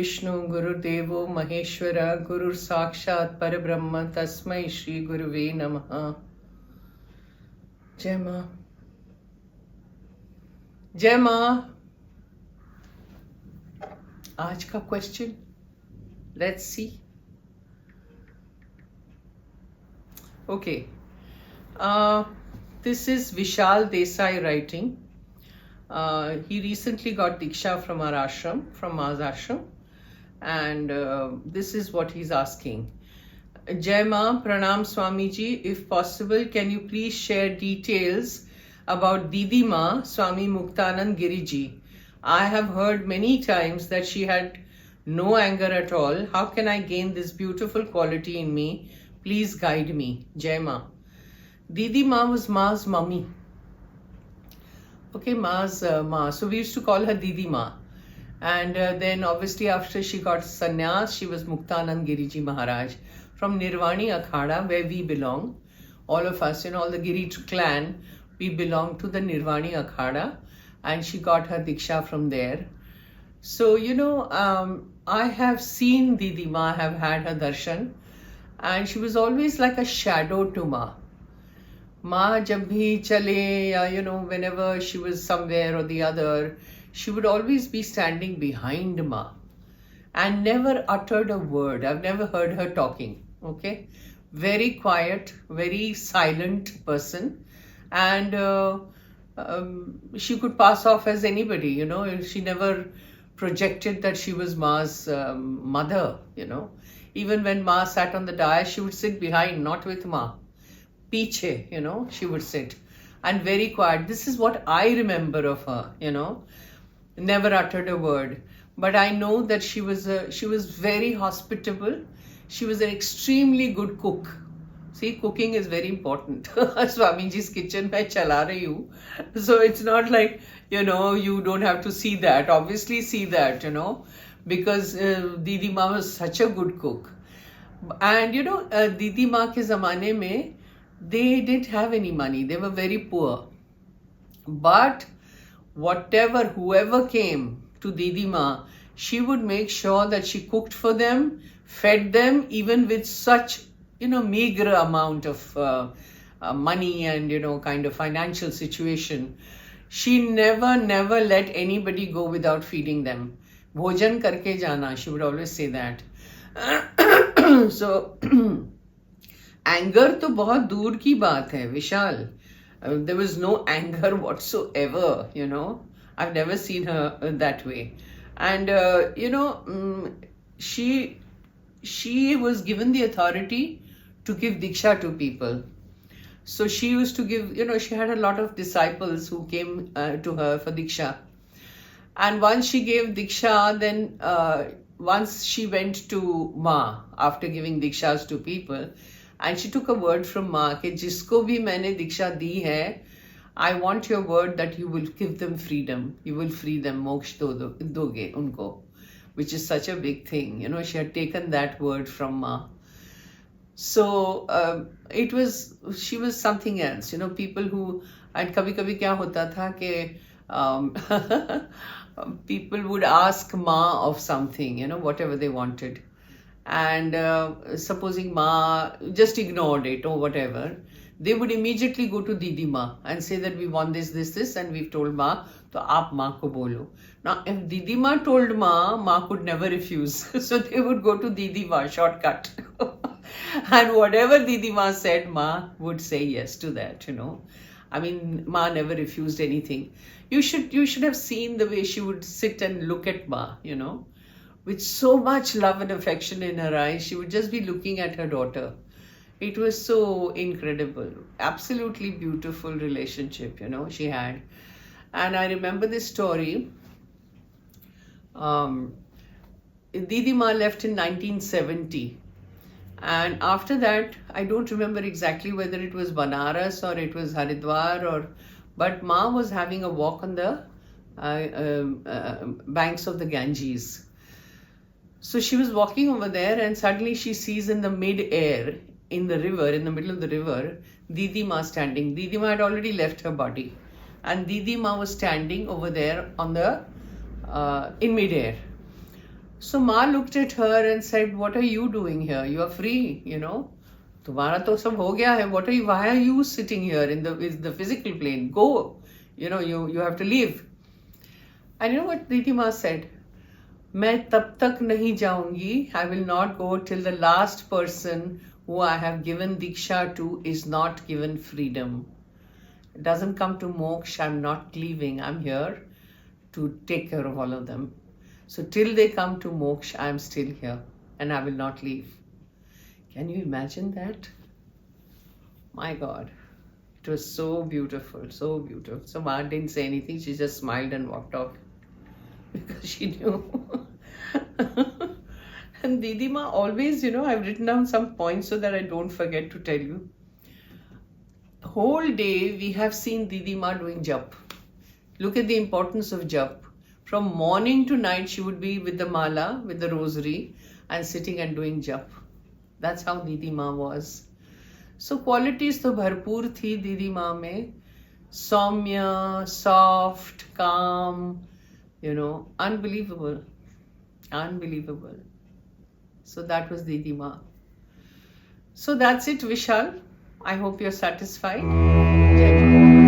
Vishnu Guru Devo Maheshwara Guru Sakshat Parabrahma Tasmai Shri Guruve Namaha. Jai Ma. Jai Ma. आज का question, let's see. Okay. This is Vishal Desai writing. He recently got Diksha from our ashram, from Ma's ashram, and this is what he's asking. Jai Ma, Pranam Swamiji, if possible, can you please share details about DidiMa, Swami Muktananda Giriji? I have heard many times that she had no anger at all. How can I gain this beautiful quality in me? Please guide me. Jai Ma. DidiMa was Ma's mummy. Okay, Ma's Ma. So we used to call her DidiMa. And then obviously after she got sannyas, she was Muktananda Giriji Maharaj from Nirvani Akhada, where we belong. All of us, all the Giri clan, we belong to the Nirvani Akhada. And she got her Diksha from there. So, I have seen DidiMa, I have had her darshan. And she was always like a shadow to Ma. Ma jab bhi chale, ya, whenever she was somewhere or the other, she would always be standing behind Ma and never uttered a word. I've never heard her talking, okay? Very quiet, very silent person. And she could pass off as anybody, She never projected that she was Ma's mother, Even when Ma sat on the dais, she would sit behind, not with Ma. Piche, she would sit. And very quiet. This is what I remember of her, Never uttered a word. But I know that she was very hospitable. She was an extremely good cook. See, cooking is very important. Swamiji's kitchen mein chala rahi hu. So it's not like, you don't have to see that. Obviously see that, because DidiMa was such a good cook. And, DidiMa ke zamane mein, they didn't have any money. They were very poor. But whoever came to DidiMa, she would make sure that she cooked for them, fed them, even with such, meager amount of money and, kind of financial situation. She never let anybody go without feeding them. Bhajan karke jana, she would always say that. So, anger to bahut dur ki baat hai, Vishal. There was no anger whatsoever, I've never seen her that way. And, she was given the authority to give Diksha to people. So she used to give, she had a lot of disciples who came to her for Diksha. And once she gave Diksha, then once she went to Ma after giving Dikshas to people, and she took a word from Ma, कि जिसको भी मैंने Diksha दी है, I want your word that you will give them freedom. You will free them, moksha doge unko, which is such a big thing. She had taken that word from Ma. So she was something else. People who, and kabhi kya hota tha ke people would ask Ma of something, whatever they wanted. And supposing Ma just ignored it or whatever, they would immediately go to DidiMa and say that we want this, and we've told Ma, to aap Ma ko bolo. Now, if DidiMa told Ma could never refuse. So they would go to DidiMa, shortcut. And whatever DidiMa said, Ma would say yes to that, I mean, Ma never refused anything. You should have seen the way she would sit and look at Ma, with so much love and affection in her eyes. She would just be looking at her daughter. It was so incredible. Absolutely beautiful relationship, she had. And I remember this story. DidiMa left in 1970. And after that, I don't remember exactly whether it was Banaras or it was Haridwar, but Ma was having a walk on the banks of the Ganges. So she was walking over there, and suddenly she sees in the mid-air, in the river, in the middle of the river, DidiMa standing. DidiMa had already left her body, and DidiMa was standing over there on the in mid-air. So Ma looked at her and said, what are you doing here? You are free, you know. Tumhara to sab ho gaya hai. Why are you sitting here in the physical plane? Go. You know, you have to leave. And you know what DidiMa said? मैं तब तक नहीं जाऊंगी. I will not go till the last person who I have given diksha to is not given freedom. It doesn't come to moksha. I'm not leaving. I'm here to take care of all of them. So till they come to moksha, I'm still here and I will not leave. Can you imagine that? My God, it was so beautiful, so beautiful. So Ma didn't say anything. She just smiled and walked off because she knew. And DidiMa always, you know, I've written down some points so that I don't forget to tell you. Whole day we have seen DidiMa doing jap. Look at the importance of jap. From morning to night she would be with the mala, with the rosary and sitting and doing jap. That's how DidiMa was. So qualities to bharpoor thi DidiMa mein. Saumya, soft, calm, you know, unbelievable. Unbelievable. So that was DidiMa. So that's it, Vishal. I hope you're satisfied. Jai Jai.